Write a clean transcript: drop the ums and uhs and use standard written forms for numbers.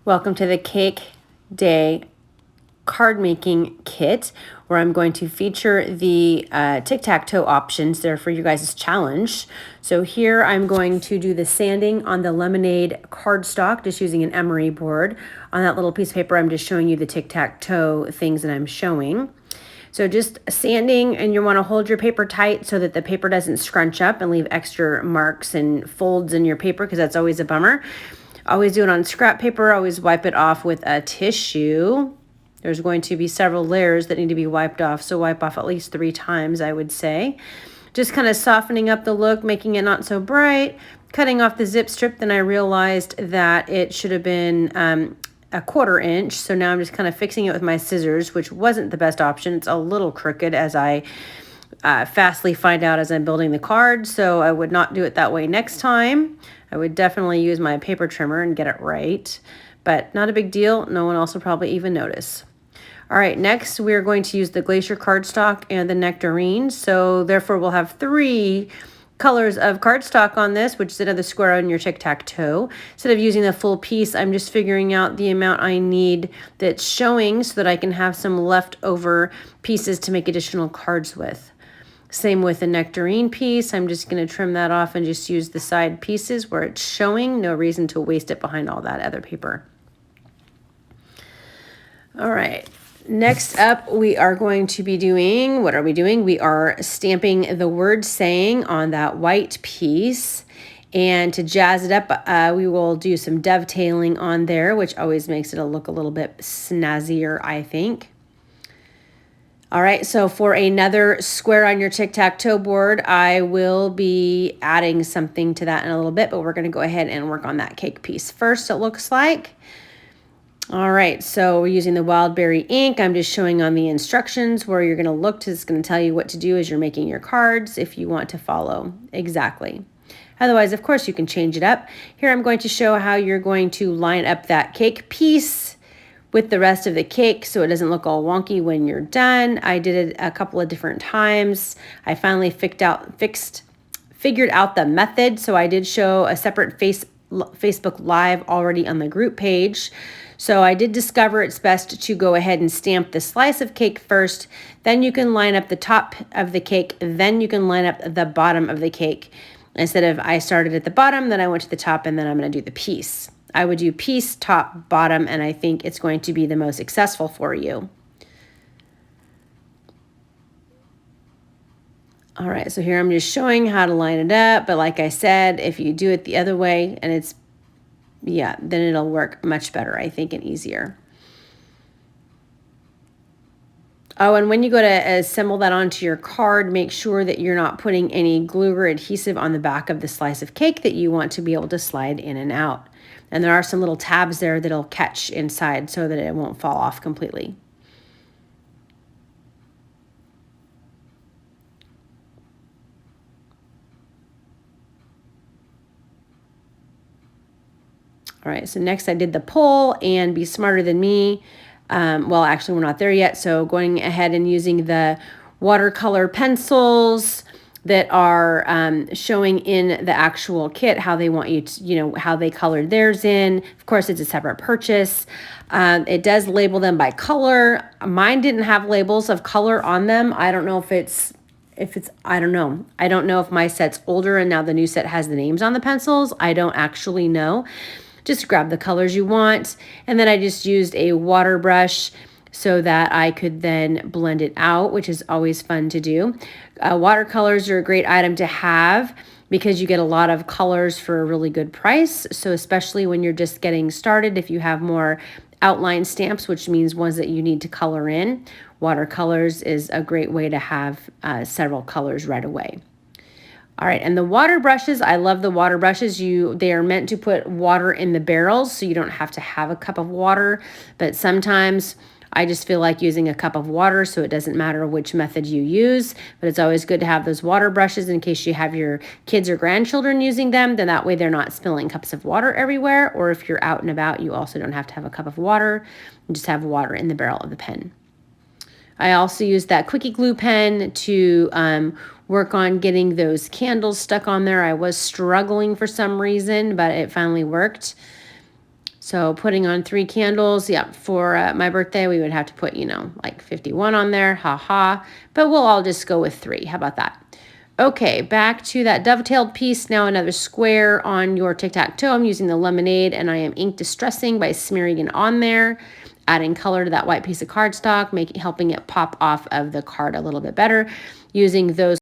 Welcome to the Cake Day card making kit, where I'm going to feature the tic-tac-toe options there for you guys' challenge. So here I'm going to do the sanding on the lemonade cardstock, just using an emery board. On that little piece of paper, I'm just showing you the tic-tac-toe things that I'm showing. So just sanding, and you want to hold your paper tight so that the paper doesn't scrunch up and leave extra marks and folds in your paper, because that's always a bummer. Always do it on scrap paper. Always wipe it off with a tissue. There's going to be several layers that need to be wiped off, so wipe off at least 3 times, I would say. Just kind of softening up the look, making it not so bright, cutting off the zip strip. Then I realized that it should have been a 1/4 inch, so now I'm just kind of fixing it with my scissors, which wasn't the best option. It's a little crooked, as I fastly find out as I'm building the card, so I would not do it that way next time. I would definitely use my paper trimmer and get it right, but not a big deal. No one else will probably even notice. All right, next we're going to use the Glacier cardstock and the Nectarine. So therefore we'll have 3 colors of cardstock on this, which is another square on your tic-tac-toe. Instead of using the full piece, I'm just figuring out the amount I need that's showing so that I can have some leftover pieces to make additional cards with. Same with the Nectarine piece. I'm just going to trim that off and just use the side pieces where it's showing. No reason to waste it behind all that other paper. All right. Next up, we are going to be doing, what are we doing? We are stamping the word saying on that white piece. And to jazz it up, we will do some dovetailing on there, which always makes it look a little bit snazzier, I think. All right, so for another square on your tic-tac-toe board, I will be adding something to that in a little bit, but we're going to go ahead and work on that cake piece first, it looks like. All right, so we're using the wild berry ink. I'm just showing on the instructions where you're going to look to. It's going to tell you what to do as you're making your cards if you want to follow exactly. Otherwise, of course, you can change it up. Here I'm going to show how you're going to line up that cake piece with the rest of the cake so it doesn't look all wonky when you're done. I did it a couple of different times. I finally figured out the method, so I did show a separate Facebook Live already on the group page. So I did discover it's best to go ahead and stamp the slice of cake first, then you can line up the top of the cake, then you can line up the bottom of the cake. Instead of I started at the bottom, then I went to the top, and then I'm going to do the piece. I would do piece, top, bottom, and I think it's going to be the most successful for you. All right, so here I'm just showing how to line it up, but like I said, if you do it the other way, and then it'll work much better, I think, and easier. Oh, and when you go to assemble that onto your card, make sure that you're not putting any glue or adhesive on the back of the slice of cake that you want to be able to slide in and out. And there are some little tabs there that'll catch inside so that it won't fall off completely. All right, so next I did the pull and Be Smarter Than Me. Well, actually, we're not there yet. So going ahead and using the watercolor pencils that are showing in the actual kit how they want you to, how they colored theirs in. Of course, it's a separate purchase. It does label them by color. Mine didn't have labels of color on them. I don't know if I don't know. I don't know if my set's older and now the new set has the names on the pencils. I don't actually know. Just grab the colors you want. And then I just used a water brush so that I could then blend it out, which is always fun to do. Watercolors are a great item to have because you get a lot of colors for a really good price. So especially when you're just getting started, if you have more outline stamps, which means ones that you need to color in, watercolors is a great way to have several colors right away. All right, and the water brushes, I love the water brushes. They are meant to put water in the barrels, so you don't have to have a cup of water, but sometimes I just feel like using a cup of water, so it doesn't matter which method you use, but it's always good to have those water brushes in case you have your kids or grandchildren using them, then that way they're not spilling cups of water everywhere, or if you're out and about, you also don't have to have a cup of water, you just have water in the barrel of the pen. I also used that quickie glue pen to work on getting those candles stuck on there. I was struggling for some reason, but it finally worked. So putting on 3 candles, yeah, for my birthday, we would have to put, you know, like 51 on there, ha. But we'll all just go with 3. How about that? Okay, back to that dovetailed piece. Now another square on your tic-tac-toe. I'm using the lemonade, and I am ink distressing by smearing it on there, adding color to that white piece of cardstock, helping it pop off of the card a little bit better, using those